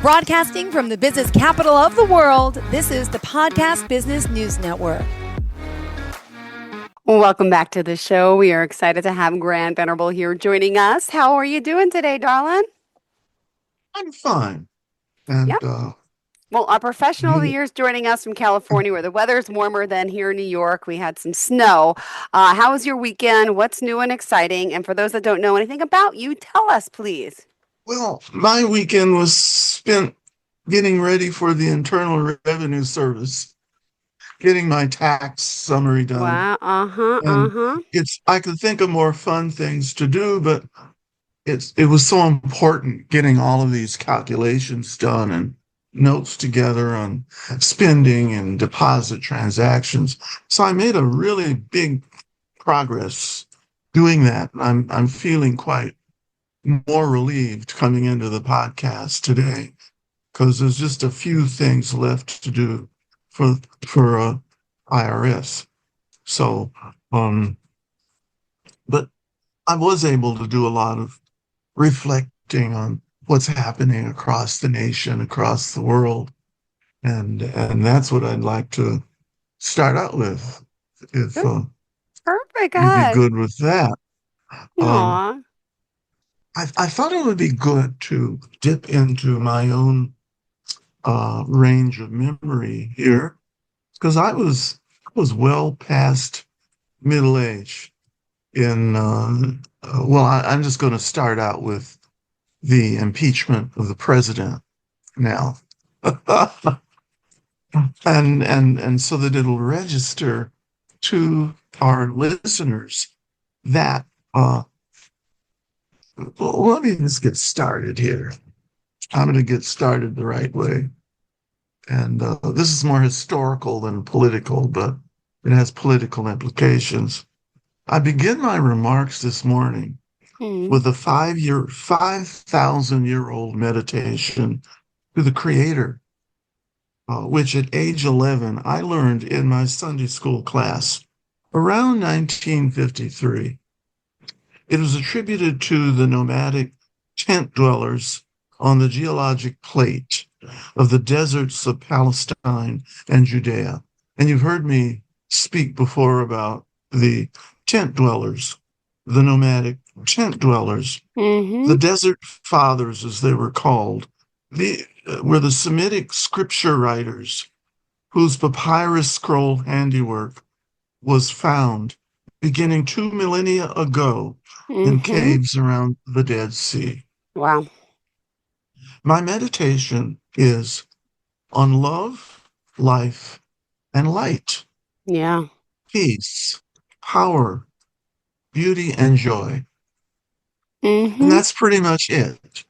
Broadcasting from the business capital of the world, this is the Podcast Business News Network. Welcome back to the show. We are excited to have Venerable here joining us. How are you doing today, darling? I'm fine. And yep. Well, our professional of the year is joining us from California, where the weather is warmer than here in New York. We had some snow. How was your weekend? What's new and exciting? And for those that don't know anything about you, tell us, please. Well, my weekend was spent getting ready for the Internal Revenue Service, getting my tax summary done. Wow. I could think of more fun things to do, but it was so important getting all of these calculations done and notes together on spending and deposit transactions. So I made a really big progress doing that. I'm feeling quite more relieved coming into the podcast today because there's just a few things left to do for IRS. So, but I was able to do a lot of reflecting on what's happening across the nation, across the world, and that's what I'd like to start out with. If perfect, you'd be good with that. Aww. I thought it would be good to dip into my own range of memory here, because I was well past middle age. I'm just going to start out with the impeachment of the president now, and so that it'll register to our listeners that. Well, let me just get started here. I'm going to get started the right way. And this is more historical than political, but it has political implications. I begin my remarks this morning with a 5,000-year-old meditation to the Creator, which at age 11, I learned in my Sunday school class around 1953. It was attributed to the nomadic tent dwellers on the geologic plate of the deserts of Palestine and Judea. And you've heard me speak before about the tent dwellers, the nomadic tent dwellers. The desert fathers, as they were called, were the Semitic scripture writers whose papyrus scroll handiwork was found beginning 2 millennia ago in caves around the Dead Sea. Wow. My meditation is on love, life, and light. Yeah. Peace, power, beauty, and joy. And that's pretty much it.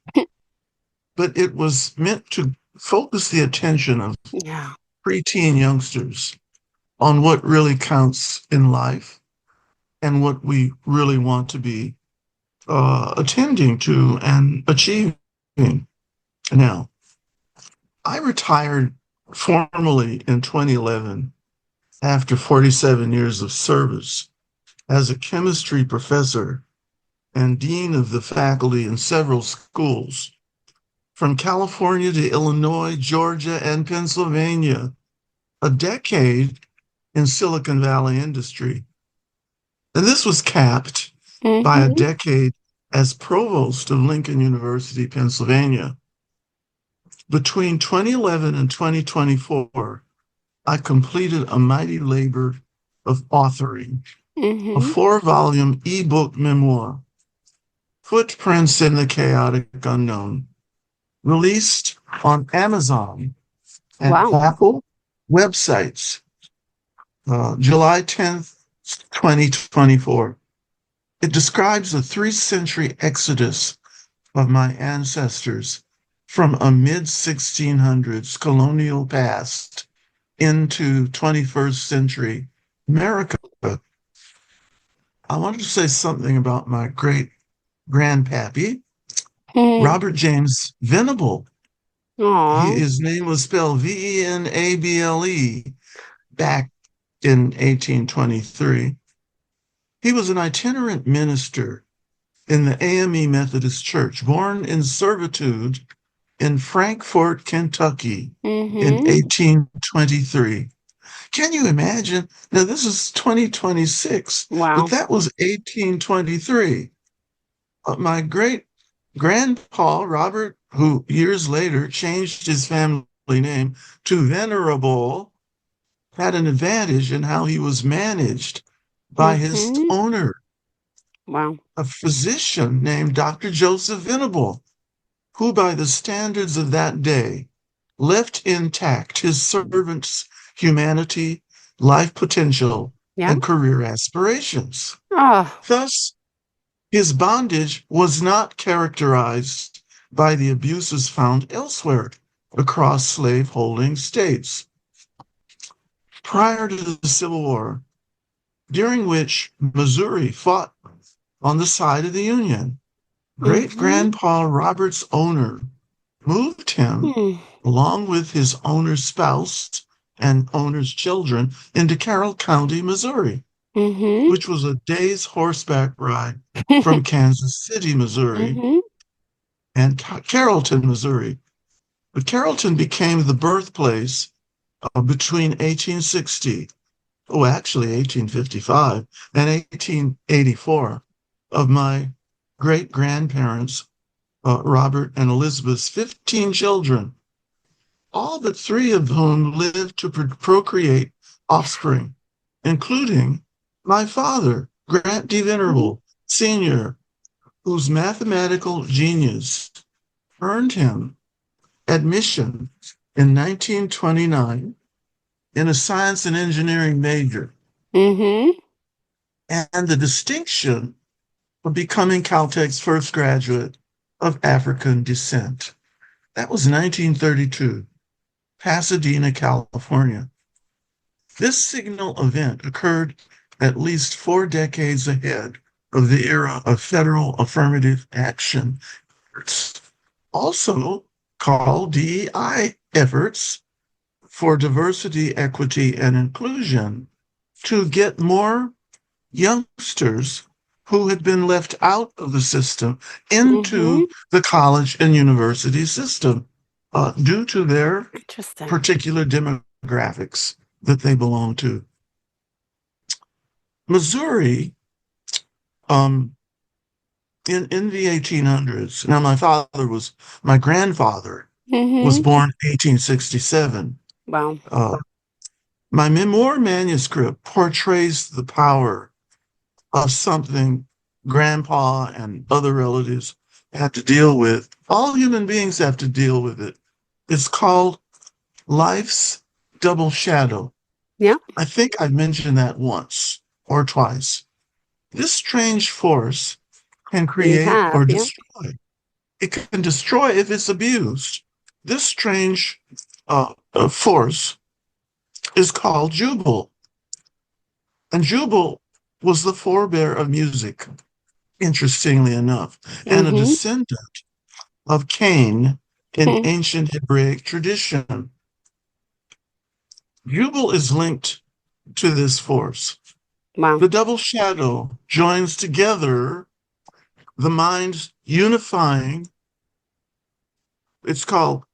But it was meant to focus the attention of preteen youngsters on what really counts in life and what we really want to be attending to and achieving. Now, I retired formally in 2011 after 47 years of service as a chemistry professor and dean of the faculty in several schools, from California to Illinois, Georgia, and Pennsylvania, a decade in Silicon Valley industry. And this was capped by a decade as provost of Lincoln University, Pennsylvania. Between 2011 and 2024, I completed a mighty labor of authoring a 4-volume ebook memoir, Footprints in the Chaotic Unknown, released on Amazon and Apple websites, July 10th, 2024. It describes the 3-century exodus of my ancestors from a mid-1600s colonial past into 21st century America. I wanted to say something about my great-grandpappy, Robert James Venable. His name was spelled Venable back in 1823. He was an itinerant minister in the AME Methodist Church, born in servitude in Frankfort, Kentucky in Mm-hmm. 1823. Can you imagine? Now, this is 2026, but Wow. that was 1823. My great grandpa, Robert, who years later changed his family name to Venerable, had an advantage in how he was managed by his Mm-hmm. owner, Wow. a physician named Dr. Joseph Venable, who, by the standards of that day, left intact his servant's humanity, life potential, Yeah. and career aspirations. Oh. Thus, his bondage was not characterized by the abuses found elsewhere across slave-holding states. Prior to the Civil War, during which Missouri fought on the side of the Union, Mm-hmm. great-grandpa Robert's owner moved him, Hmm. along with his owner's spouse and owner's children, into Carroll County, Missouri, Mm-hmm. which was a day's horseback ride from Kansas City, Missouri, Mm-hmm. and Carrollton, Missouri. But Carrollton became the birthplace between 1860, oh, actually 1855, and 1884 of my great grandparents, Robert and Elizabeth's 15 children, all but three of whom lived to procreate offspring, including my father, Grant D. Venerable, Sr., whose mathematical genius earned him admission in 1929 in a science and engineering major Mm-hmm. and the distinction of becoming Caltech's first graduate of African descent. That was 1932, Pasadena, California. This signal event occurred at least 4 decades ahead of the era of federal affirmative action efforts, also called DEI efforts for diversity, equity, and inclusion, to get more youngsters who had been left out of the system Mm-hmm. into the college and university system due to their Interesting. particular demographics that they belong to. Missouri, um, in the 1800s, now my grandfather was Mm-hmm. born 1867. Wow. My memoir manuscript portrays the power of something grandpa and other relatives had to deal with. All human beings have to deal with it. It's called life's double shadow. Yeah. I think I've mentioned that once or twice. This strange force can You create have. or Yeah. destroy. It can destroy if it's abused. This strange force is called Jubal. And Jubal was the forebear of music, interestingly enough, and a Mm-hmm. descendant of Cain in ancient Hebraic tradition. Jubal is linked to this force. Wow. The double shadow joins together the mind's unifying, it's called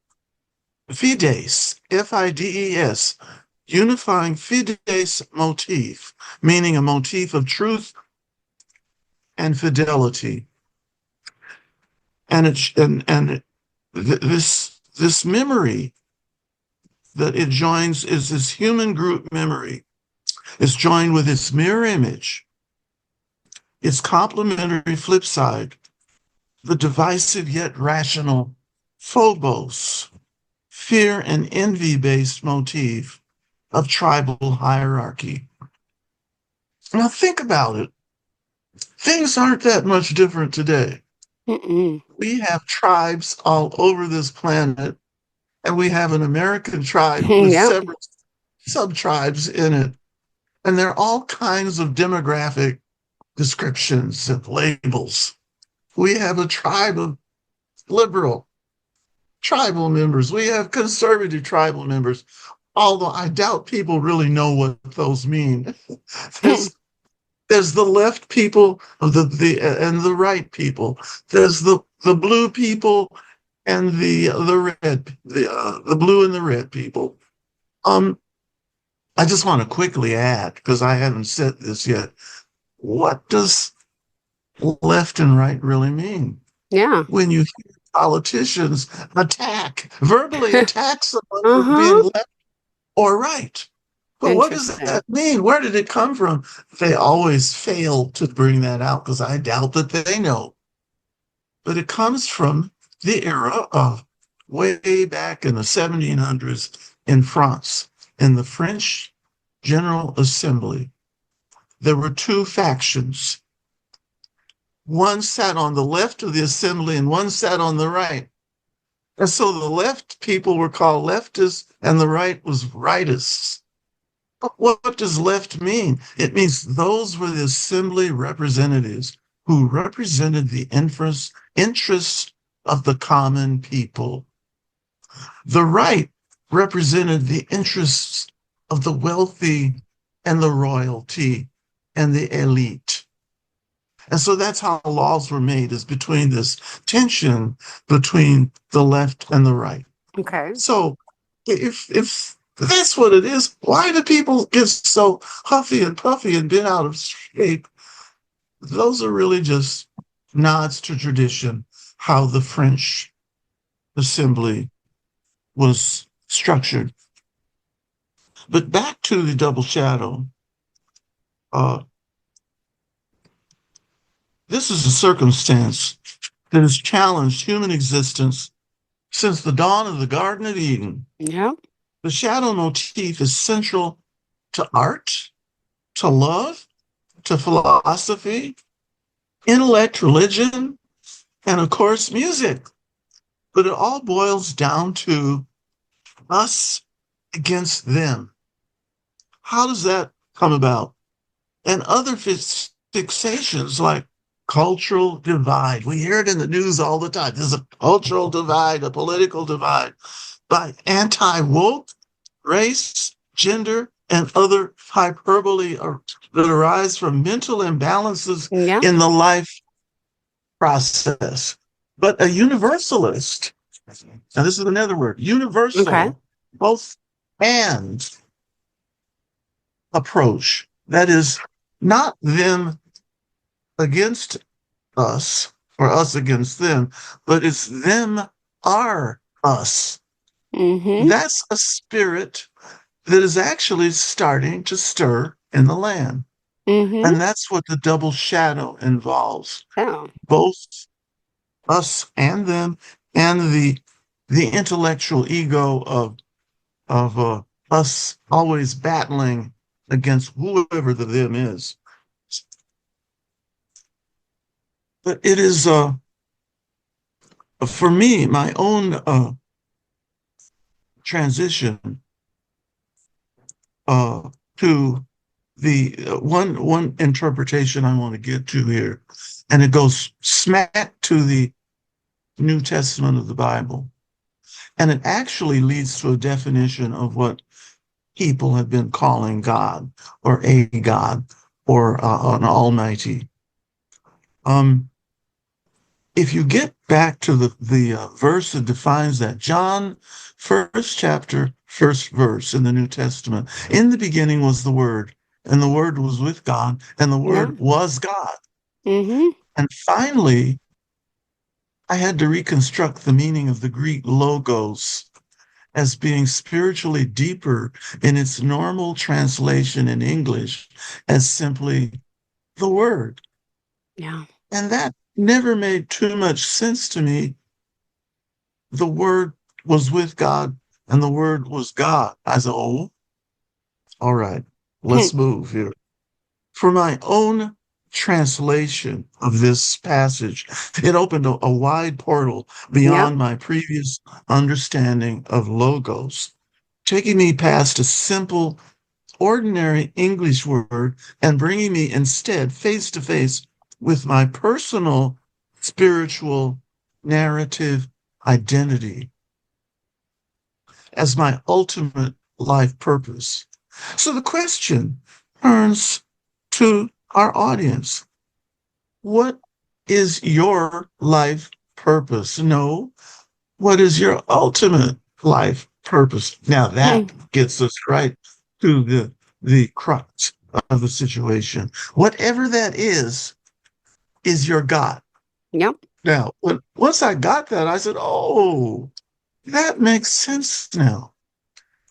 fides, Fides, unifying fides motif, meaning a motif of truth and fidelity. And this memory that it joins is this human group memory. It's joined with its mirror image, its complementary flip side, the divisive yet rational phobos, fear and envy-based motif of tribal hierarchy. Now think about it. Things aren't that much different today. Mm-mm. We have tribes all over this planet, and we have an American tribe with Yeah. several sub-tribes in it. And there are all kinds of demographic descriptions and labels. We have a tribe of liberal tribal members. We have conservative tribal members, although I doubt people really know what those mean. There's the left people of the and the right people. There's the blue people and the blue and the red people. I just want to quickly add, because I haven't said this yet, what does left and right really mean? Yeah. When you hear politicians verbally attack someone for being Uh-huh. left or right. But what does Interesting. that mean? Where did it come from? They always fail to bring that out because I doubt that they know. But it comes from the era of way back in the 1700s in France, in the French General Assembly. There were two factions. One sat on the left of the assembly and one sat on the right. And so the left people were called leftists and the right was rightists. But what does left mean? It means those were the assembly representatives who represented the interests of the common people. The right represented the interests of the wealthy and the royalty and the elite. And so that's how laws were made, is between this tension between the left and the right. Okay. So if that's what it is, why do people get so huffy and puffy and bent out of shape? Those are really just nods to tradition, how the French assembly was structured. But back to the double shadow. This is a circumstance that has challenged human existence since the dawn of the Garden of Eden. Yeah. The shadow motif is central to art, to love, to philosophy, intellect, religion, and of course, music. But it all boils down to us against them. How does that come about? And other fixations like cultural divide. We hear it in the news all the time. There's a cultural divide, a political divide by anti-woke, race, gender, and other hyperbole that arise from mental imbalances in the life process. But a universalist, now this is another word, universal, both and approach. That is not them against us or us against them, but it's them are us. Mm-hmm. That's a spirit that is actually starting to stir in the land. Mm-hmm. And that's what the double shadow involves. Oh. Both us and them, and the intellectual ego of us always battling against whoever the them is. But it is for me, my own transition to the one interpretation I want to get to here, and it goes smack to the New Testament of the Bible. And it actually leads to a definition of what people have been calling God, or a God, or an almighty. If you get back to the verse that defines that, John, first chapter, first verse in the New Testament, in the beginning was the Word, and the Word was with God, and the Word was God. Mm-hmm. And finally, I had to reconstruct the meaning of the Greek logos as being spiritually deeper in its normal translation in English as simply the Word. Yeah. And that never made too much sense to me. The Word was with God and the Word was God. I said, oh, all right, let's move here. For my own translation of this passage, it opened a wide portal beyond my previous understanding of logos, taking me past a simple, ordinary English word and bringing me instead face to face with my personal spiritual narrative identity as my ultimate life purpose. So the question turns to our audience. What is your life purpose? No, What is your ultimate life purpose? Now that gets us right to the crux of the situation. Whatever that is your God. Yep. Now, once I got that, I said, oh, that makes sense now.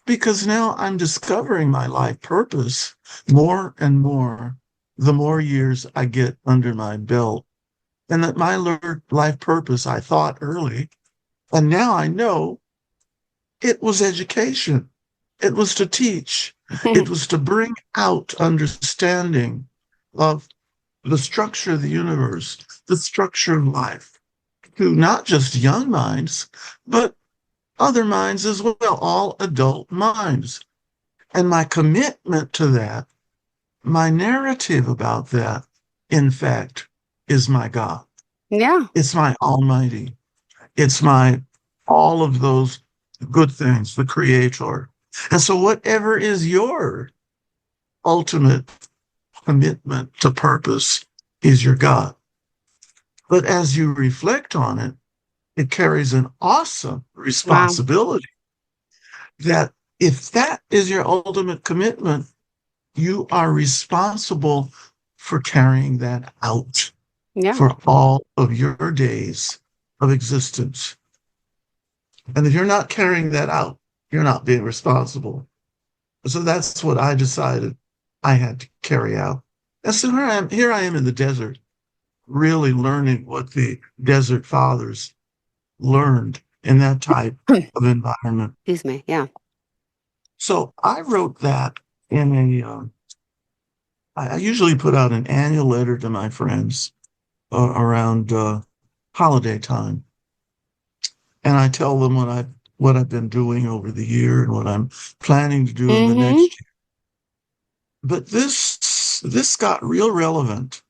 Because now I'm discovering my life purpose more and more the more years I get under my belt. And that my life purpose, I thought early, and now I know it was education. It was to teach. It was to bring out understanding of the structure of the universe, the structure of life, to not just young minds, but other minds as well, all adult minds. And my commitment to that, my narrative about that, in fact, is my God. Yeah. It's my Almighty. It's my all of those good things, the Creator. And so whatever is your ultimate commitment to purpose is your God. But as you reflect on it, it carries an awesome responsibility that if that is your ultimate commitment, you are responsible for carrying that out for all of your days of existence. And if you're not carrying that out, you're not being responsible. So that's what I decided I had to carry out. And so here I am in the desert, really learning what the desert fathers learned in that type of environment. Excuse me. Yeah. So I wrote that in I usually put out an annual letter to my friends around holiday time. And I tell them what I've been doing over the year and what I'm planning to do in the next year. But this got real relevant.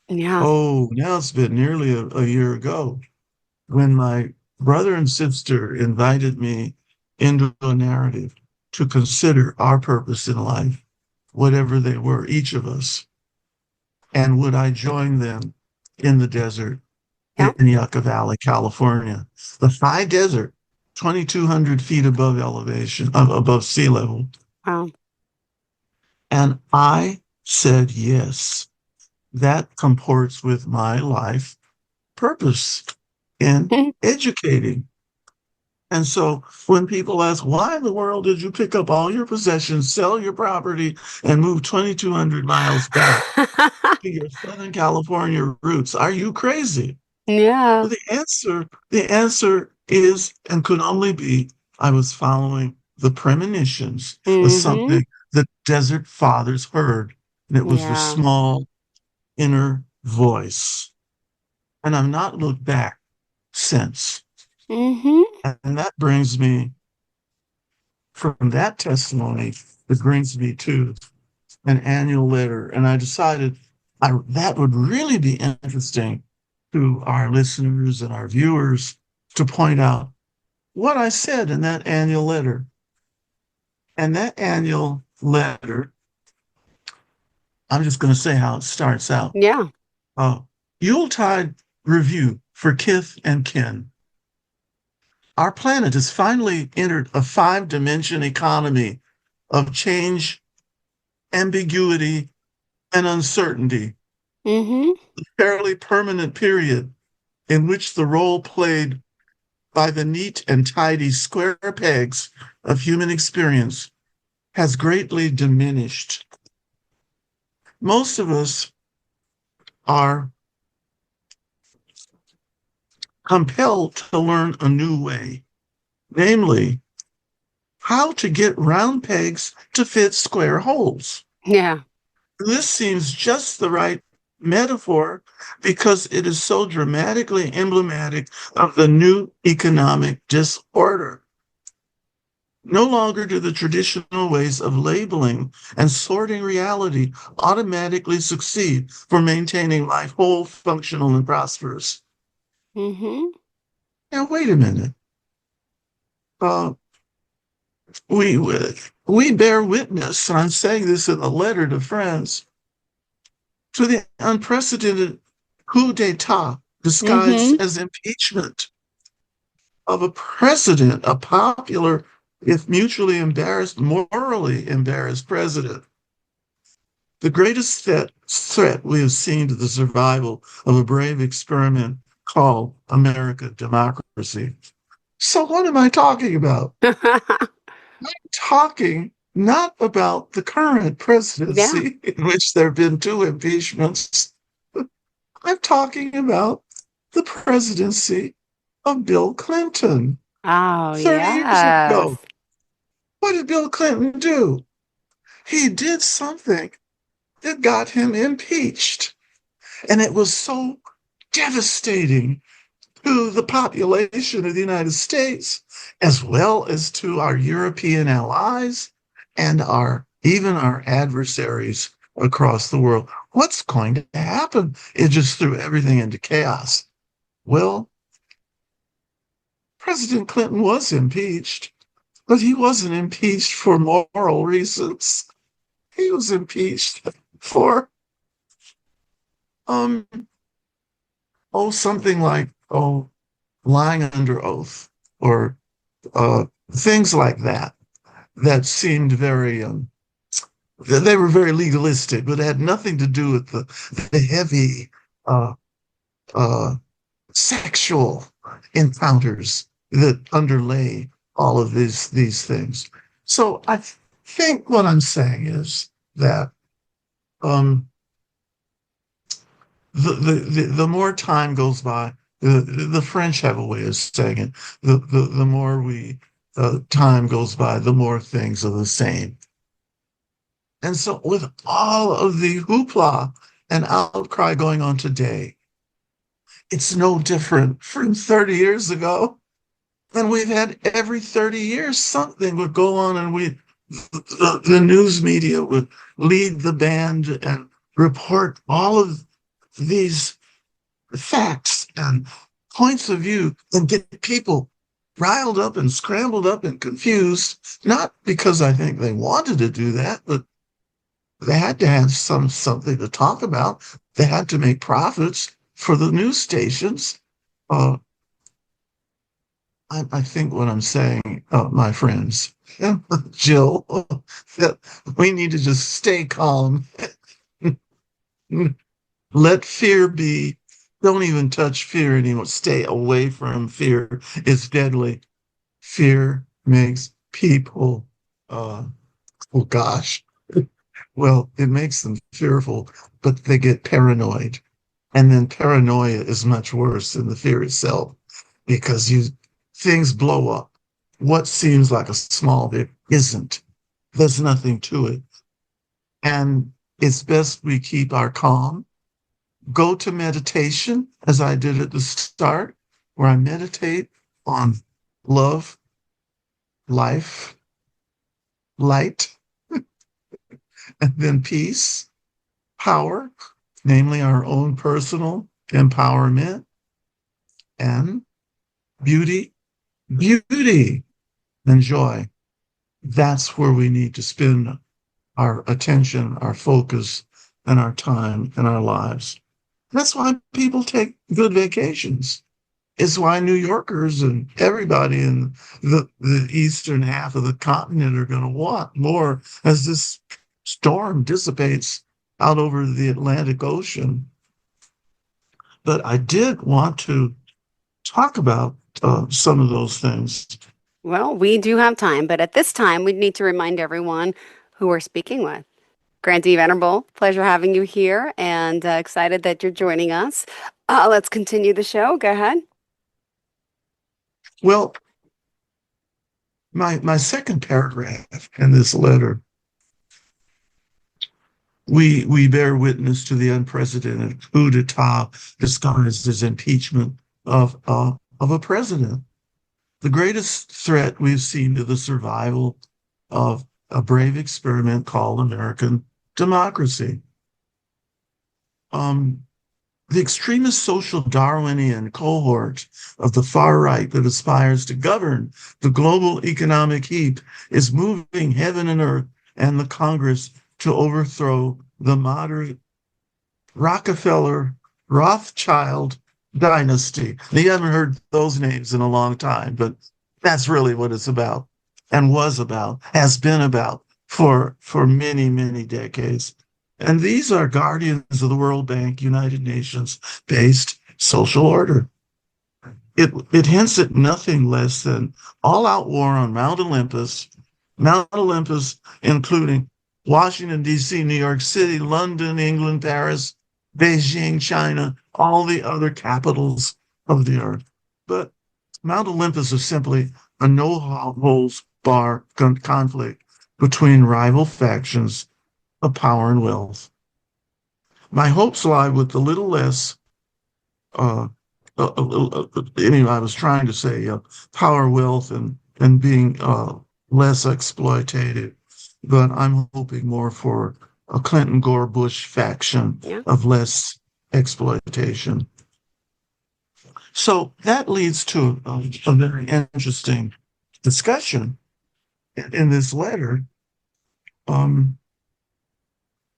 Yeah. Oh, now it's been nearly a year ago when my brother and sister invited me into a narrative to consider our purpose in life, whatever they were, each of us. And would I join them in the desert in Yucca Valley, California, the high desert, 2,200 feet above elevation, above sea level. Wow. And I said, yes, that comports with my life purpose in educating. And so when people ask, why in the world did you pick up all your possessions, sell your property, and move 2,200 miles back to your Southern California roots? Are you crazy? Yeah. Well, the answer is and could only be I was following the premonitions of something the desert fathers heard. And it was the small inner voice. And I've not looked back since. And that brings me from that testimony, it brings me to an annual letter. And I decided that would really be interesting to our listeners and our viewers to point out what I said in that annual letter. And that annual letter, I'm just going to say how it starts out. Yeah. Yuletide review for kith and kin. Our planet has finally entered a 5-dimension economy of change, ambiguity, and uncertainty. A fairly permanent period in which the role played by the neat and tidy square pegs of human experience has greatly diminished. Most of us are compelled to learn a new way, namely, how to get round pegs to fit square holes. Yeah. This seems just the right metaphor because it is so dramatically emblematic of the new economic disorder. No longer do the traditional ways of labeling and sorting reality automatically succeed for maintaining life whole, functional, and prosperous. Now, wait a minute. We bear witness, and I'm saying this in a letter to friends, to the unprecedented coup d'etat disguised as impeachment. of a president, a popular, if mutually embarrassed, morally embarrassed president. The greatest threat we have seen to the survival of a brave experiment called American democracy. So what am I talking about? I'm talking not about the current Yeah. presidency, in which there have been 2 impeachments. I'm talking about the presidency of Bill Clinton Oh, 30 years yes. ago. What did Bill Clinton do? He did something that got him impeached. And it was so devastating to the population of the United States, as well as to our European allies and even our adversaries across the world. What's going to happen? It just threw everything into chaos. Well, President Clinton was impeached, but he wasn't impeached for moral reasons. He was impeached for um something like lying under oath or things like that seemed very they were very legalistic, but it had nothing to do with the heavy uh, uh, sexual encounters that underlay all of these things. So I think what I'm saying is that um, the more time goes by, the French have a way of saying it. The more time goes by, the more things are the same. And so, with all of the hoopla and outcry going on today, it's no different from 30 years ago. And we've had every 30 years something would go on, and the news media would lead the band and report all of these facts and points of view and get people riled up and scrambled up and confused, not because I think they wanted to do that, but they had to have something to talk about. They had to make profits for the news stations. I think what I'm saying, my friends, Jill, that we need to just stay calm. Let fear be. Don't even touch fear anymore. Stay away from fear. It's deadly. Fear makes people, oh gosh, well, it makes them fearful, but they get paranoid. And then paranoia is much worse than the fear itself because things blow up. What seems like a small bit isn't. There's nothing to it. And it's best we keep our calm. Go to meditation, as I did at the start, where I meditate on love, life, light, and then peace, power, namely our own personal empowerment, and beauty, and joy. That's where we need to spend our attention, our focus, and our time and our lives. That's why people take good vacations. It's why New Yorkers and everybody in the eastern half of the continent are going to want more as this storm dissipates out over the Atlantic Ocean. But I did want to talk about some of those things. Well, we do have time, but at this time, we need to remind everyone who we're speaking with. Grantee Venerable, pleasure having you here and excited that you're joining us. Let's continue the show. Go ahead. Well, my second paragraph in this letter, we bear witness to the unprecedented coup d'etat disguised as impeachment of a president. The greatest threat we've seen to the survival of a brave experiment called American democracy. The extremist social Darwinian cohort of the far right that aspires to govern the global economic heap is moving heaven and earth and the Congress to overthrow the moderate Rockefeller, Rothschild, dynasty. You haven't heard those names in a long time, but that's really what it's about and was about, has been about for many, many decades. And these are guardians of the World Bank, United Nations based social order. It hints at nothing less than all-out war on Mount Olympus, including Washington, D.C., New York City, London, England, Paris, Beijing, China, all the other capitals of the earth. But Mount Olympus is simply a no-holds-barred conflict between rival factions of power and wealth. My hopes lie with a little less uh, anyway, I was trying to say power, wealth, and being less exploitative, but I'm hoping more for a Clinton, Gore, Bush faction of less exploitation. So that leads to a very interesting discussion in this letter.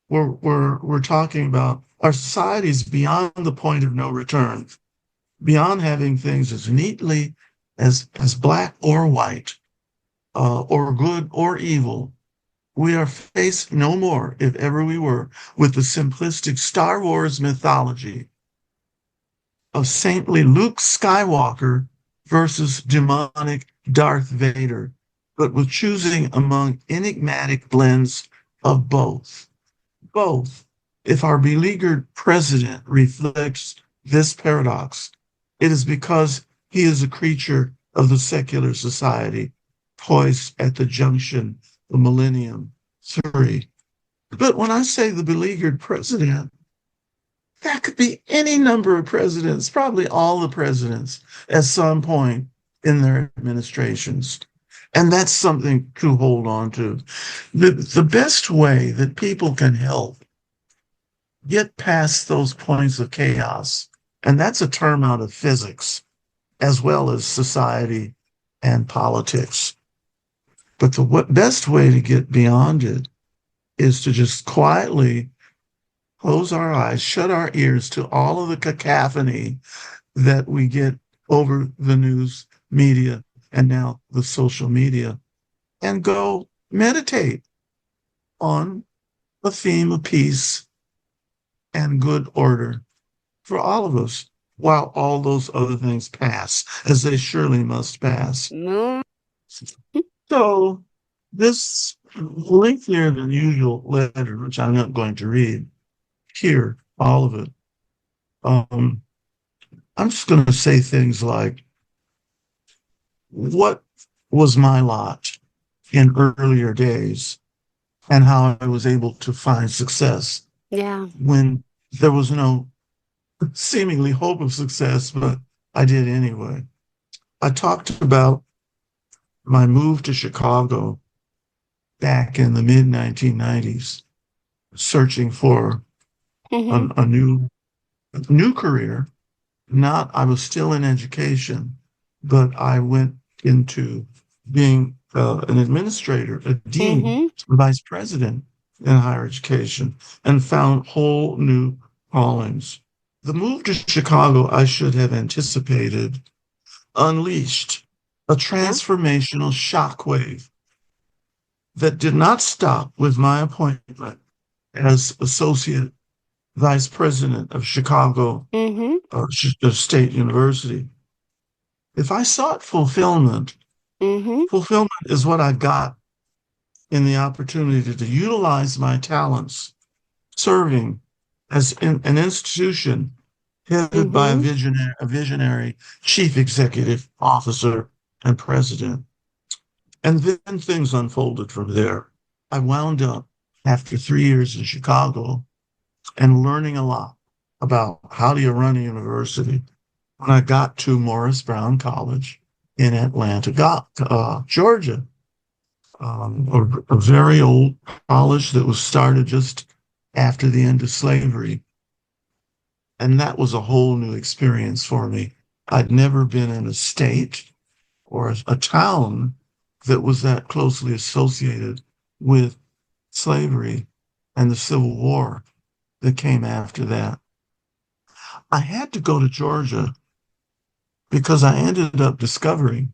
We're talking about our societies beyond the point of no return, beyond having things as neatly as black or white, or good or evil. We are faced no more, if ever we were, with the simplistic Star Wars mythology of saintly Luke Skywalker versus demonic Darth Vader, but with choosing among enigmatic blends of both. Both, if our beleaguered president reflects this paradox, it is because he is a creature of the secular society, poised at the junction of Millennium 3. But when I say the beleaguered president, that could be any number of presidents, probably all the presidents at some point in their administrations. And that's something to hold on to. The best way that people can help get past those points of chaos, and that's a term out of physics, as well as society and politics. But the best way to get beyond it is to just quietly close our eyes, shut our ears to all of the cacophony that we get over the news media and now the social media, and go meditate on a theme of peace and good order for all of us, while all those other things pass, as they surely must pass. So this lengthier than usual letter, which I'm not going to read here, all of it, I'm just going to say things like, what was my lot in earlier days and how I was able to find success when there was no seemingly hope of success, but I did anyway. I talked about my move to Chicago back in the mid-1990s, searching for a new career. I was still in education, but I went into being an administrator, a dean, vice president in higher education, and found whole new callings. The move to Chicago, I should have anticipated, unleashed a transformational shockwave that did not stop with my appointment as associate vice president of Chicago State University. If I sought fulfillment, fulfillment is what I got in the opportunity to utilize my talents serving as an institution headed by a visionary chief executive officer and president. And then things unfolded from there. I wound up, after 3 years in Chicago, and learning a lot about how do you run a university, when I got to Morris Brown College in Atlanta, Georgia, a very old college that was started just after the end of slavery. And that was a whole new experience for me. I'd never been in a state or a town that was that closely associated with slavery and the Civil War that came after that. I had to go to Georgia because I ended up discovering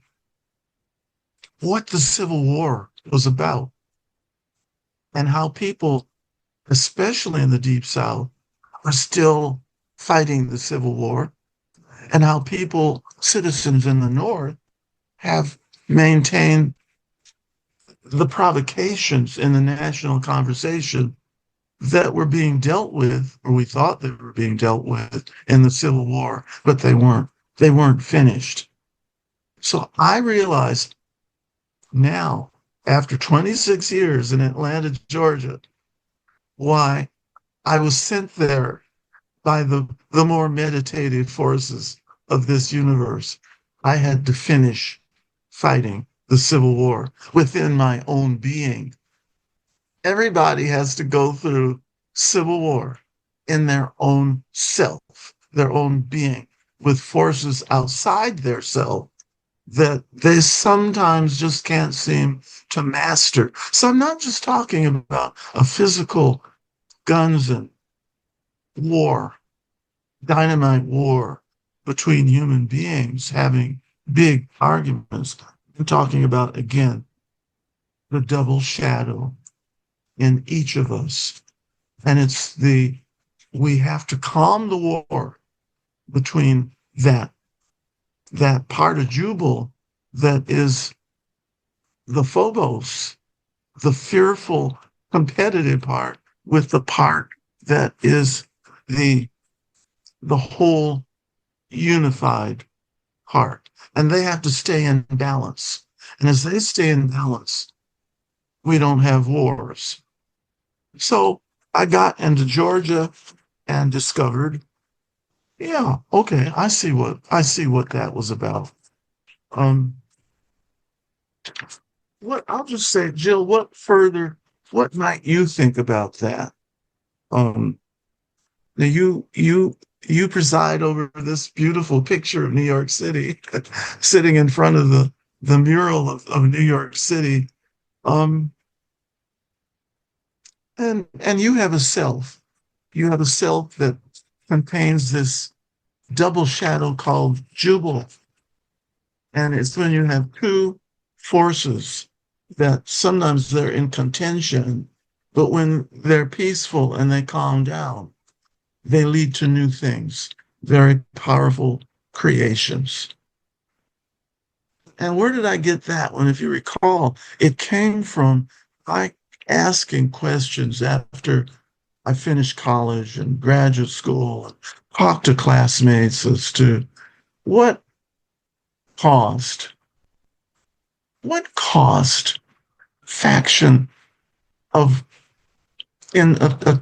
what the Civil War was about and how people, especially in the Deep South, are still fighting the Civil War, and how people, citizens in the North, have maintained the provocations in the national conversation that were being dealt with, or we thought they were being dealt with in the Civil War, but they weren't. They weren't finished. So I realized now, after 26 years in Atlanta, Georgia, why I was sent there by the more meditative forces of this universe. I had to finish fighting the Civil War within my own being. Everybody has to go through Civil War in their own self, their own being, with forces outside their self that they sometimes just can't seem to master. So I'm not just talking about a physical guns and war, dynamite war between human beings having big arguments. I'm talking about, again, the double shadow in each of us. And it's we have to calm the war between that part of Jubal that is the phobos, the fearful, competitive part, with the part that is the whole unified part. And they have to stay in balance. And as they stay in balance, we don't have wars. So I got into Georgia and discovered, yeah, okay, I see what that was about. What I'll just say, Jill, what might you think about that? Now you preside over this beautiful picture of New York City, sitting in front of the mural of New York City. And you have a self. You have a self that contains this double shadow called Jubal. And it's when you have two forces that sometimes they're in contention, but when they're peaceful and they calm down, they lead to new things, very powerful creations. And where did I get that one? If you recall, it came from asking questions after I finished college and graduate school and talked to classmates as to what caused faction of in a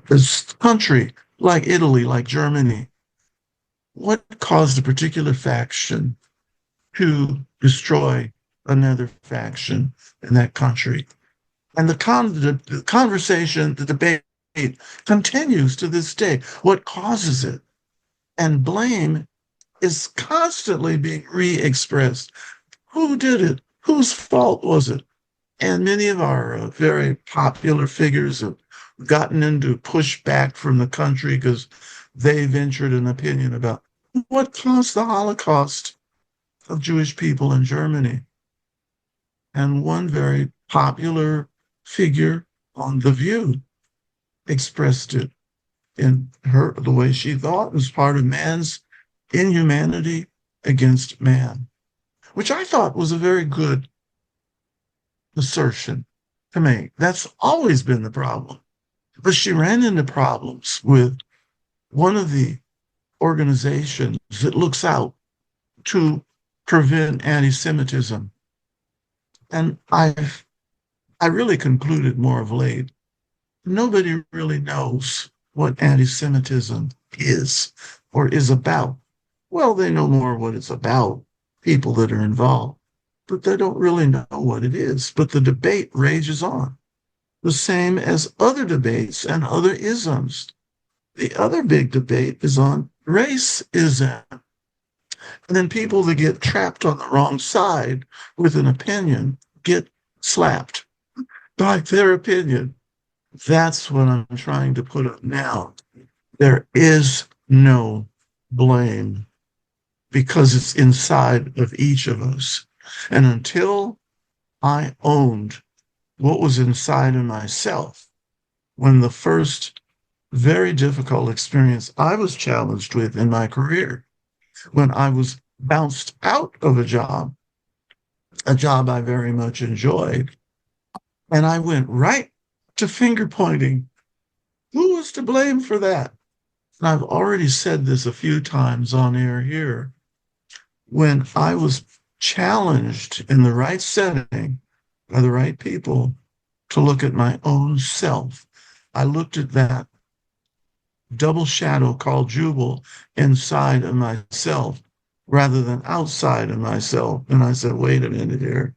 country like Italy, like Germany, what caused a particular faction to destroy another faction in that country? And the conversation, the debate continues to this day. What causes it? And blame is constantly being re-expressed. Who did it? Whose fault was it? And many of our very popular figures have gotten into pushback from the country because they ventured an opinion about what caused the Holocaust of Jewish people in Germany. And one very popular figure on The View expressed it in the way she thought was part of man's inhumanity against man, which I thought was a very good assertion to make. That's always been the problem. But she ran into problems with one of the organizations that looks out to prevent anti-Semitism. And I really concluded more of late, nobody really knows what anti-Semitism is or is about. Well, they know more what it's about, people that are involved, but they don't really know what it is. But the debate rages on, the same as other debates and other isms. The other big debate is on racism. And then people that get trapped on the wrong side with an opinion get slapped by their opinion. That's what I'm trying to put up now. There is no blame because it's inside of each of us. And until I owned what was inside of myself, when the first very difficult experience I was challenged with in my career, when I was bounced out of a job I very much enjoyed, and I went right to finger pointing. Who was to blame for that? And I've already said this a few times on air here. When I was challenged in the right setting by the right people to look at my own self, I looked at that double shadow called Jubal inside of myself rather than outside of myself. And I said, wait a minute here.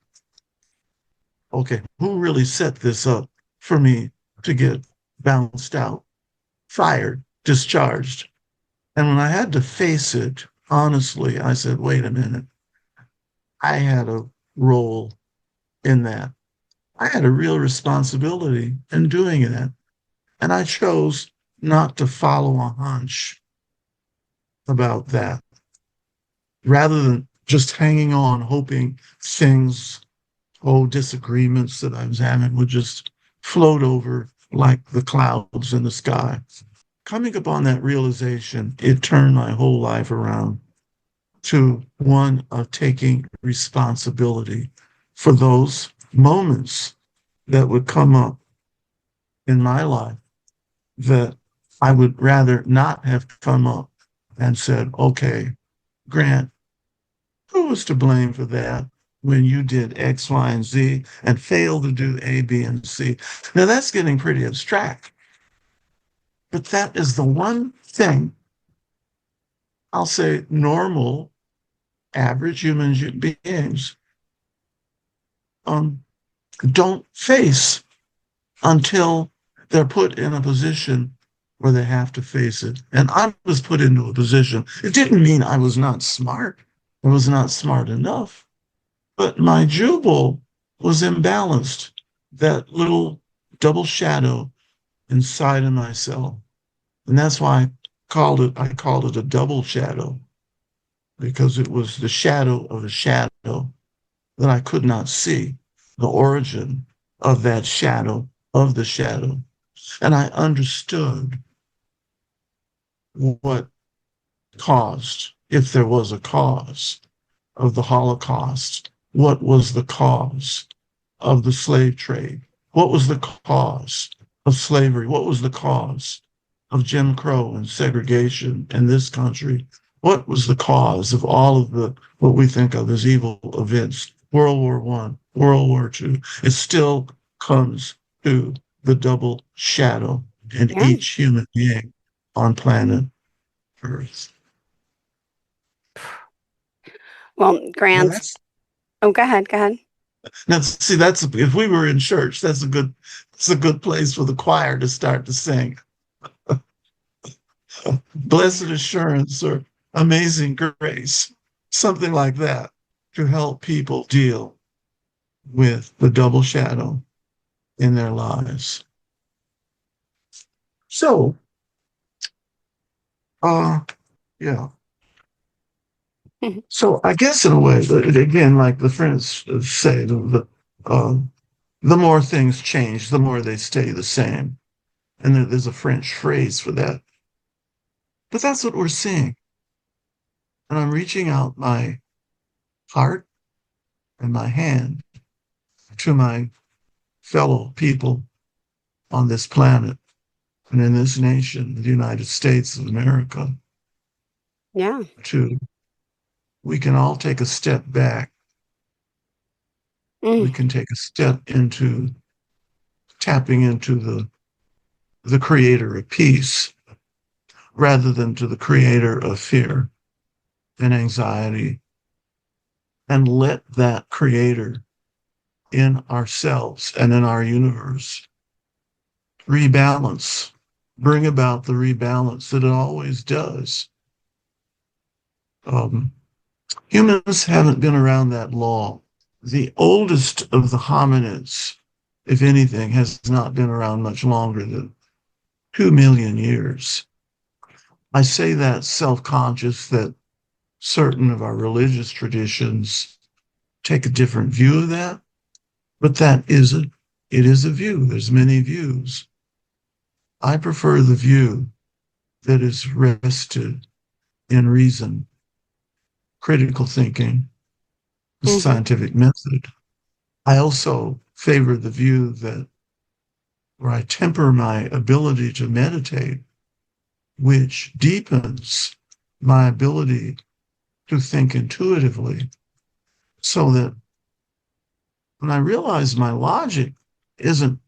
Okay, who really set this up for me to get bounced out, fired, discharged? And when I had to face it, honestly, I said, wait a minute. I had a role in that. I had a real responsibility in doing that. And I chose not to follow a hunch about that, rather than just hanging on, hoping things, disagreements that I was having would just float over like the clouds in the sky. Coming upon that realization, it turned my whole life around to one of taking responsibility for those moments that would come up in my life that I would rather not have come up, and said, okay, Grant, who was to blame for that when you did X, Y, and Z and failed to do A, B, and C? Now that's getting pretty abstract, but that is the one thing I'll say normal, average human beings don't face until they're put in a position where they have to face it. And I was put into a position. It didn't mean I was not smart. I was not smart enough. But my Jubal was imbalanced, that little double shadow inside of myself. And that's why I called it a double shadow, because it was the shadow of a shadow that I could not see, the origin of that shadow of the shadow. And I understood what caused, if there was a cause, of the Holocaust. What was the cause of the slave trade? What was the cause of slavery? What was the cause of Jim Crow and segregation in this country? What was the cause of all of the, what we think of as evil events? World War I, World War II. It still comes to the double shadow in each human being on planet Earth. Well, Grant, go ahead. Now, see, that's, if we were in church, it's a good place for the choir to start to sing. Blessed assurance or amazing grace, something like that, to help people deal with the double shadow in their lives. So, yeah. So I guess in a way, again, like the French say, the more things change, the more they stay the same. And there's a French phrase for that. But that's what we're seeing. And I'm reaching out my heart and my hand to my fellow people on this planet and in this nation, the United States of America. Yeah. We can all take a step back. We can take a step into tapping into the creator of peace, rather than to the creator of fear and anxiety, and let that creator in ourselves and in our universe rebalance, bring about the rebalance that it always does. Humans haven't been around that long. The oldest of the hominids, if anything, has not been around much longer than 2 million years. I say that self-conscious that certain of our religious traditions take a different view of that, but it is a view. There's many views. I prefer the view that is rested in reason, critical thinking, the Hmm. scientific method. I also favor the view that where I temper my ability to meditate, which deepens my ability to think intuitively, so that when I realize my logic isn't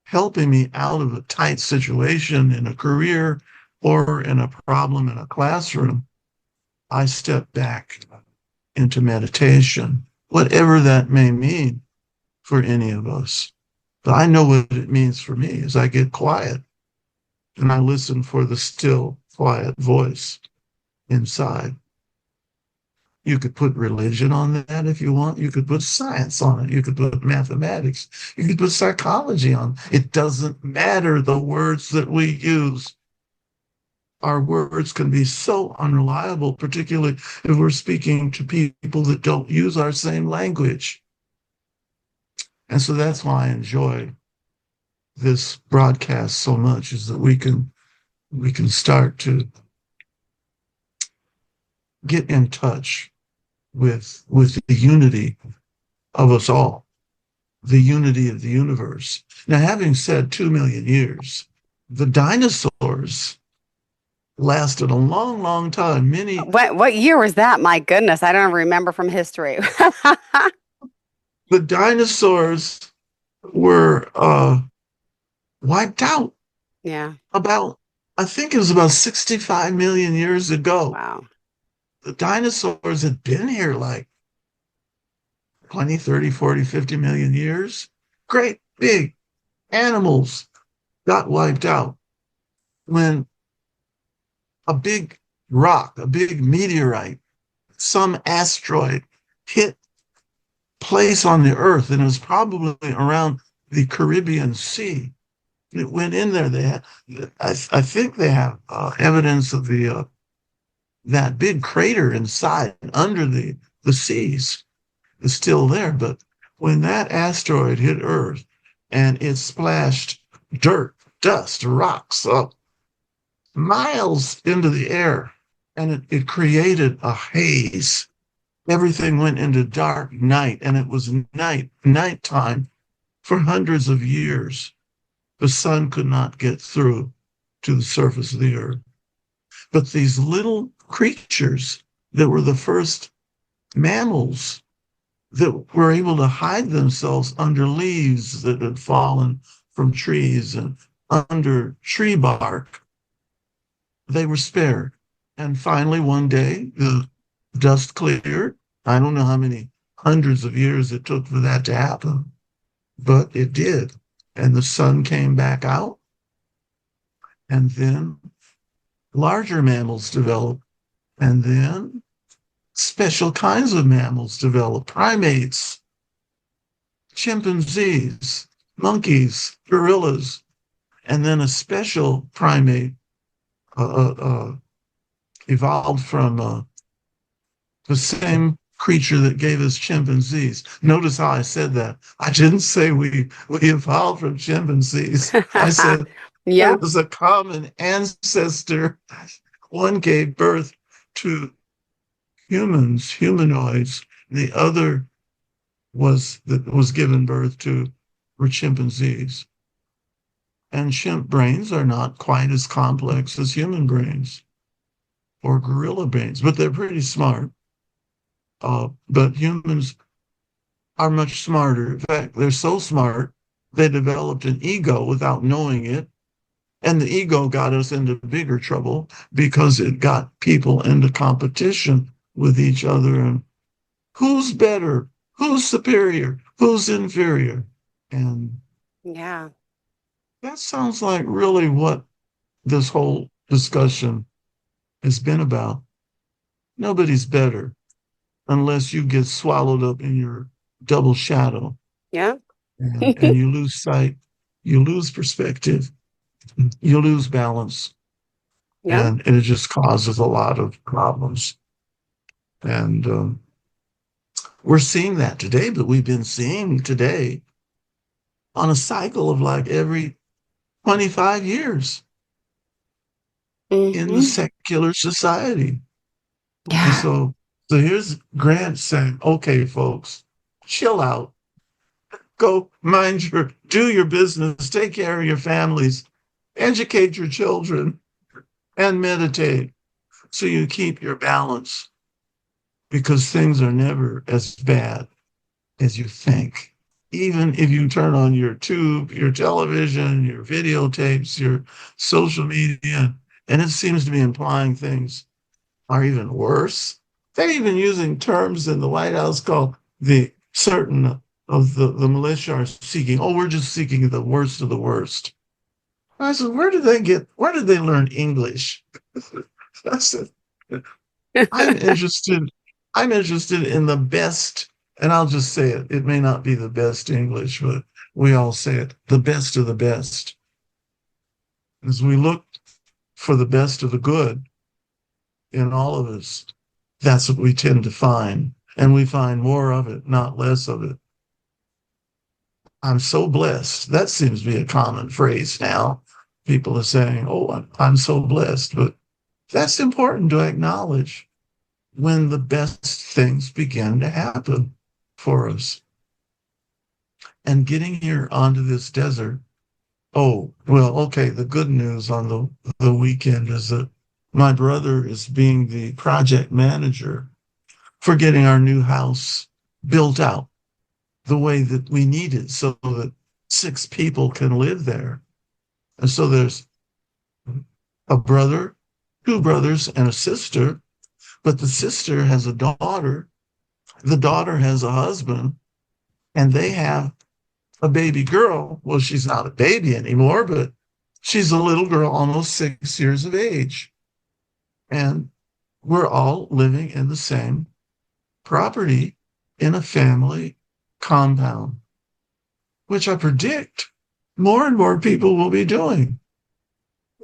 helping me out of a tight situation in a career or in a problem in a classroom, I step back into meditation, whatever that may mean for any of us. But I know what it means for me as I get quiet and I listen for the still, quiet voice inside. You could put religion on that if you want. You could put science on it. You could put mathematics. You could put psychology on it. It doesn't matter the words that we use. Our words can be so unreliable, particularly if we're speaking to people that don't use our same language. And so that's why I enjoy this broadcast so much, is that we can start to get in touch with the unity of us all, the unity of the universe. Now, having said 2 million years, the dinosaurs lasted a long, long time. What year was that? My goodness, I don't remember from history. The dinosaurs were wiped out Yeah. about, I think it was about 65 million years ago. Wow. The dinosaurs had been here like 20, 30, 40, 50 million years. Great big animals got wiped out when a big rock, a big meteorite, some asteroid hit place on the earth, and it was probably around the Caribbean Sea. It went in there. I think they have evidence of the that big crater inside under the seas is still there. But when that asteroid hit Earth and it splashed dirt, dust, rocks up miles into the air, and it created a haze. Everything went into dark night, and it was nighttime for hundreds of years. The sun could not get through to the surface of the earth. But these little creatures that were the first mammals that were able to hide themselves under leaves that had fallen from trees and under tree bark, they were spared. And finally, one day, the dust cleared. I don't know how many hundreds of years it took for that to happen, but it did. And the sun came back out. And then larger mammals developed. And then special kinds of mammals developed, primates, chimpanzees, monkeys, gorillas, and then a special primate evolved from the same creature that gave us chimpanzees. Notice how I said that. I didn't say we evolved from chimpanzees. I said there Yeah. was a common ancestor. One gave birth to humans, humanoids. The other was given birth to were chimpanzees. And chimp brains are not quite as complex as human brains or gorilla brains, but they're pretty smart. But humans are much smarter. In fact, they're so smart, they developed an ego without knowing it. And the ego got us into bigger trouble because it got people into competition with each other. And who's better? Who's superior? Who's inferior? And Yeah. that sounds like really what this whole discussion has been about. Nobody's better unless you get swallowed up in your double shadow Yeah. and you lose sight, you lose perspective, you lose balance. Yeah. and it just causes a lot of problems. And we're seeing that today, but we've been seeing today on a cycle of like every 25 years in the Hmm. secular society. And Yeah. so here's Grant saying, okay, folks, chill out, go do your business, take care of your families, educate your children, and meditate so you keep your balance because things are never as bad as you think. Even if you turn on your tube, your television, your videotapes, your social media, and it seems to be implying things are even worse. They're even using terms in the White House called the certain of the militia are seeking, oh, we're just seeking the worst of the worst. I said, where did they learn English? I said, I'm interested, I'm interested in the best, and I'll just say it. It may not be the best English, but we all say it, the best of the best. As we look for the best of the good in all of us, that's what we tend to find. And we find more of it, not less of it. I'm so blessed. That seems to be a common phrase now. People are saying, oh, I'm so blessed. But that's important to acknowledge when the best things begin to happen for us. And getting here onto this desert, oh, well, okay, the good news on the weekend is that my brother is being the project manager for getting our new house built out the way that we need it so that 6 people can live there. And so there's a brother, 2 brothers, and a sister, but the sister has a daughter, the daughter has a husband, and they have a baby girl. Well, she's not a baby anymore, but she's a little girl, almost 6 years of age. And we're all living in the same property in a family compound, which I predict more and more people will be doing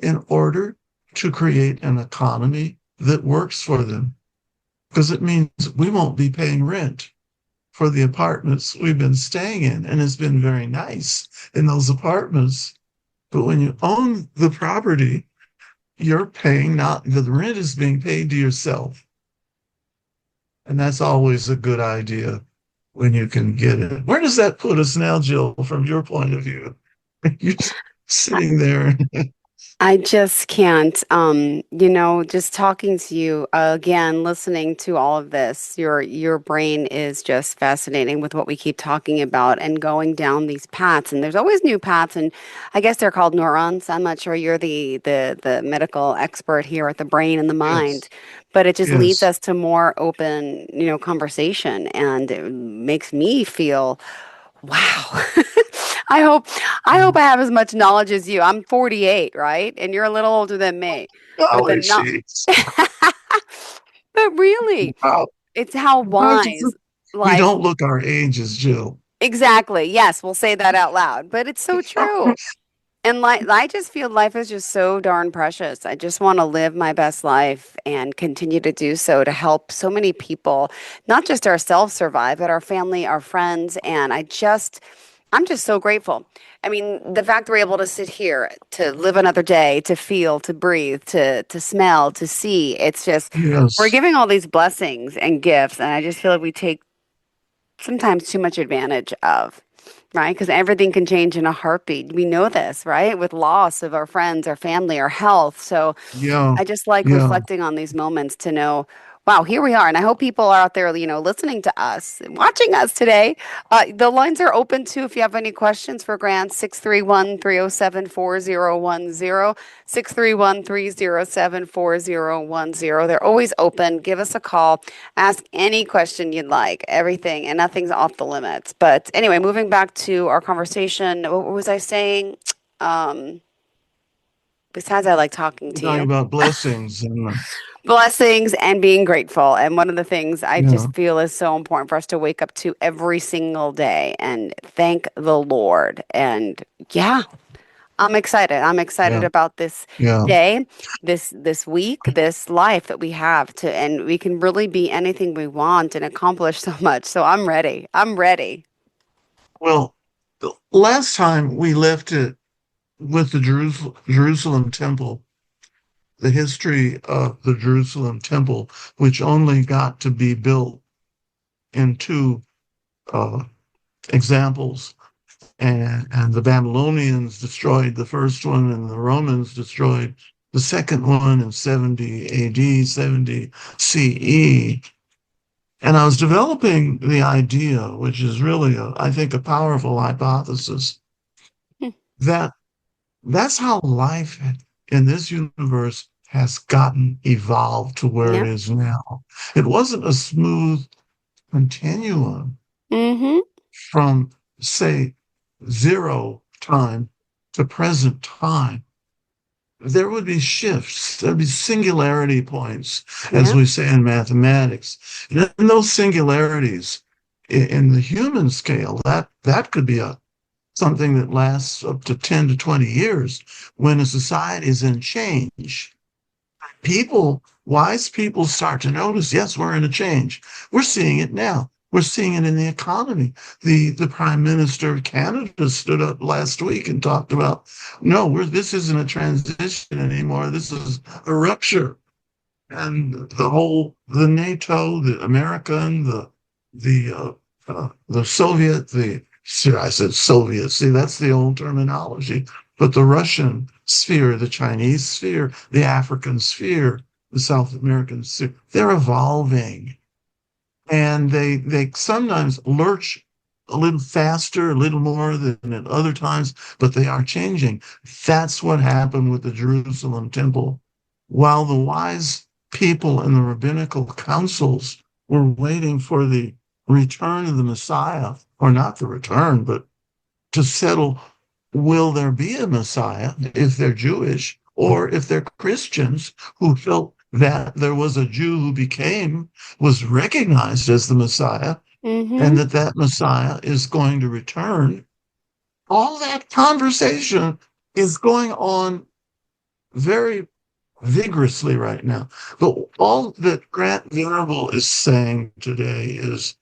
in order to create an economy that works for them. Because it means we won't be paying rent for the apartments we've been staying in. And it's been very nice in those apartments. But when you own the property, you're paying not the rent is being paid to yourself. And that's always a good idea when you can get it. Where does that put us now, Jill, from your point of view? You're sitting there. I just can't. Just talking to you again, listening to all of this, your brain is just fascinating with what we keep talking about and going down these paths. And there's always new paths, and I guess they're called neurons. I'm not sure you're the medical expert here at the brain and the mind, Yes, but it just leads yes. us to more open, conversation, and it makes me feel wow. I hope I hope I have as much knowledge as you. I'm 48, right? And you're a little older than me. But the Golly, not jeez. But really, Wow. it's how wise We life don't look our ages, Jill. exactly. Yes, we'll say that out loud, but it's so true. And I just feel life is just so darn precious. I just want to live my best life and continue to do so to help so many people, not just ourselves survive, but our family, our friends. And I'm just so grateful. I mean, the fact we're able to sit here, to live another day, to feel, to breathe, to smell, to see, it's just, we're Yes. giving all these blessings and gifts. And I just feel like we take sometimes too much advantage of, right? Because everything can change in a heartbeat. We know this, right? With loss of our friends, our family, our health. So Yeah. I just like Yeah. reflecting on these moments to know, wow, here we are. And I hope people are out there, listening to us, watching us today. The lines are open too if you have any questions for Grant, 631-307-4010, 631-307-4010. They're always open. Give us a call. Ask any question you'd like, everything, and nothing's off the limits. But anyway, moving back to our conversation, what was I saying? Um, Besides, I like talking We're to talking you. about blessings and Blessings and being grateful. And one of the things I yeah. just feel is so important for us to wake up to every single day and thank the Lord. And yeah, I'm excited. I'm excited Yeah, about this yeah. day, this week, this life that we have to, and we can really be anything we want and accomplish so much. So I'm ready. I'm ready. Well, the last time we left it with the Jerusalem temple, the history of the Jerusalem temple, which only got to be built in two uh, examples. And the Babylonians destroyed the first one, and the Romans destroyed the second one in 70 AD, 70 CE. And I was developing the idea, which is really, I think, a powerful hypothesis, Hmm. that that's how life in this universe has gotten evolved to where Yeah. it is now. It wasn't a smooth continuum Mm-hmm. from, say, zero time to present time. There would be shifts, there'd be singularity points, as Yeah. we say in mathematics. And those singularities in the human scale, that could be something that lasts up to 10 to 20 years when a society is in change. Wise people start to notice, yes, we're in a change. We're seeing it now. We're seeing it in the economy. The Prime Minister of Canada stood up last week and talked about, no, this isn't a transition anymore. This is a rupture. And the NATO, the American, the Soviet, I said Soviet. See, that's the old terminology. But the Russian sphere, the Chinese sphere, the African sphere, the South American sphere, they're evolving. And they sometimes lurch a little faster, a little more than at other times, but they are changing. That's what happened with the Jerusalem temple. While the wise people in the rabbinical councils were waiting for the return of the Messiah, or not the return, but to settle, will there be a Messiah if they're Jewish, or if they're Christians who felt that there was a Jew who was recognized as the Messiah, and Mm-hmm. that Messiah is going to return. All that conversation is going on very vigorously right now. But all that Grant Venerable is saying today is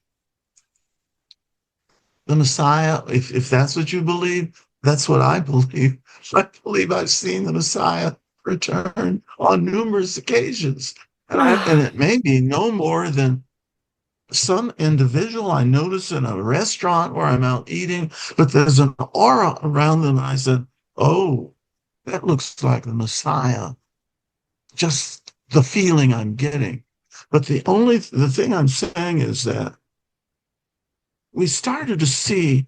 the Messiah, if that's what you believe, that's what I believe. I believe I've seen the Messiah return on numerous occasions. And it may be no more than some individual I notice in a restaurant where I'm out eating, but there's an aura around them. And I said, oh, that looks like the Messiah. Just the feeling I'm getting. But the thing I'm saying is that we started to see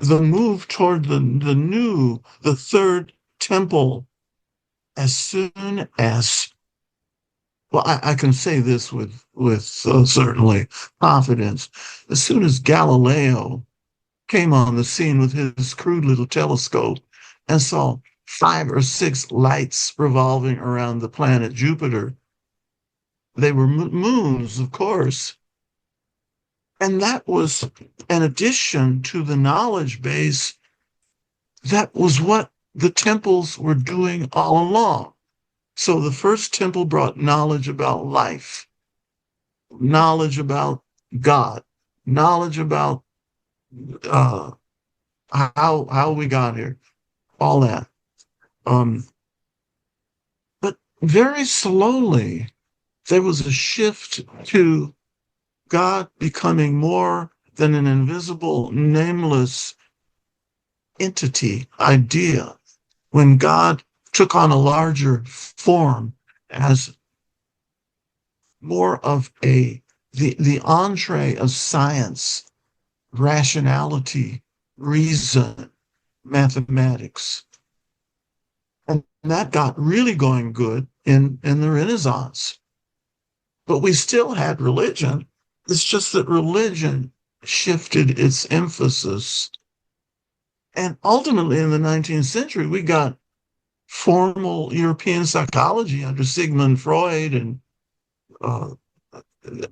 the move toward the third temple as soon as, well, I can say this with certainly confidence. As soon as Galileo came on the scene with his crude little telescope and saw 5 or 6 lights revolving around the planet Jupiter, they were moons, of course. And that was an addition to the knowledge base. That was what the temples were doing all along. So the first temple brought knowledge about life, knowledge about God, knowledge about uh, how we got here, all that. Um, but very slowly, there was a shift to God becoming more than an invisible, nameless entity, idea. When God took on a larger form as more of the entree of science, rationality, reason, mathematics. And that got really going good in the Renaissance. But we still had religion. It's just that religion shifted its emphasis. And ultimately, in the 19th century, we got formal European psychology under Sigmund Freud and uh,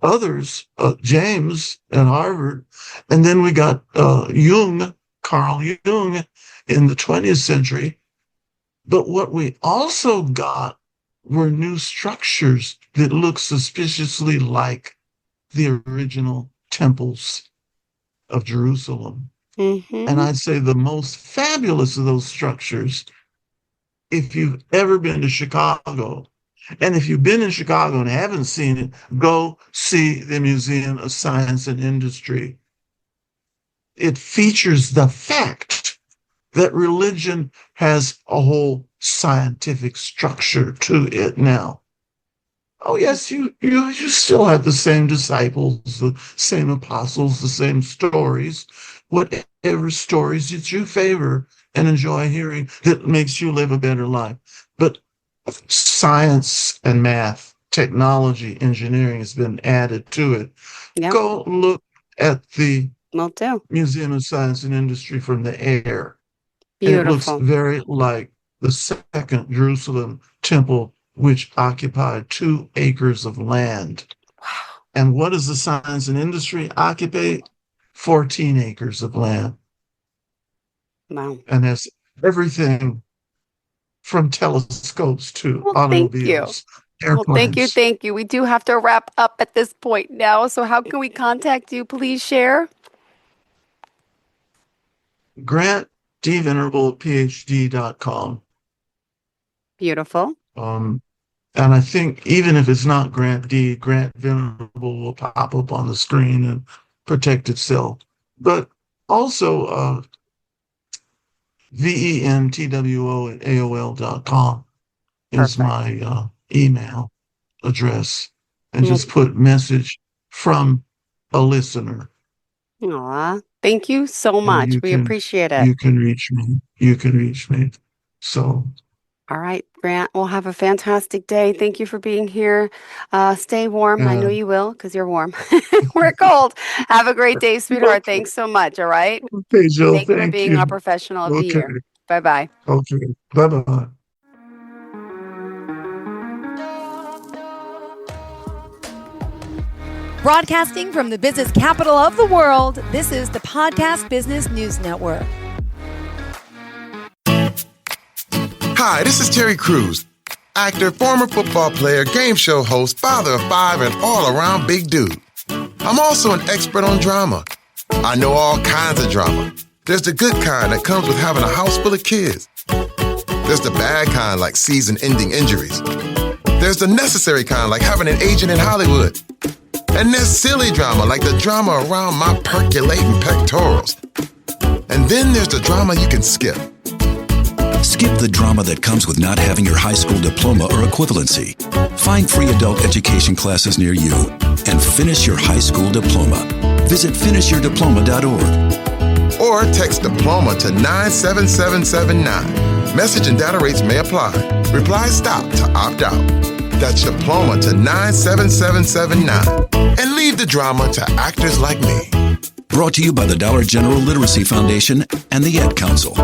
others, James at Harvard. And then we got Carl Jung in the 20th century. But what we also got were new structures that look suspiciously like the original temples of Jerusalem. Mm-hmm. And I'd say the most fabulous of those structures, if you've ever been to Chicago, and if you've been in Chicago and haven't seen it, go see the Museum of Science and Industry. It features the fact that religion has a whole scientific structure to it now. Oh, yes, you still have the same disciples, the same apostles, the same stories, whatever stories that you favor and enjoy hearing that makes you live a better life. But science and math, technology, engineering has been added to it. Yep. Go look at the Will do. Museum of Science and Industry from the air. Beautiful. And it looks very like the second Jerusalem temple, which occupied 2 acres of land. Wow. And what does the science and industry occupy? 14 acres of land. Wow. And that's everything from telescopes to automobiles, airplanes. Well, thank you. We do have to wrap up at this point now. So how can we contact you? Please share. Grant D. Venerable, PhD.com. Beautiful. And I think even if it's not Grant D, Grant Venerable will pop up on the screen and protect itself. But also VENTWO@AOL.com is my email address. And just put message from a listener. Aw, thank you so much. We appreciate it. You can reach me. So. All right, Grant, we'll have a fantastic day. Thank you for being here. Stay warm. I know you will because you're warm. We're cold. Have a great day, sweetheart. Thanks so much. All right. Okay, Jill. Thank you for being our professional of the year. Bye-bye. Okay. Bye-bye. Broadcasting from the business capital of the world, this is the Podcast Business News Network. Hi, this is Terry Crews, actor, former football player, game show host, father of 5, and all-around big dude. I'm also an expert on drama. I know all kinds of drama. There's the good kind that comes with having a house full of kids. There's the bad kind like season-ending injuries. There's the necessary kind like having an agent in Hollywood. And there's silly drama like the drama around my percolating pectorals. And then there's the drama you can skip. Skip the drama that comes with not having your high school diploma or equivalency. Find free adult education classes near you and finish your high school diploma. Visit finishyourdiploma.org. Or text diploma to 97779. Message and data rates may apply. Reply STOP to opt out. That's diploma to 97779. And leave the drama to actors like me. Brought to you by the Dollar General Literacy Foundation and the Ad Council.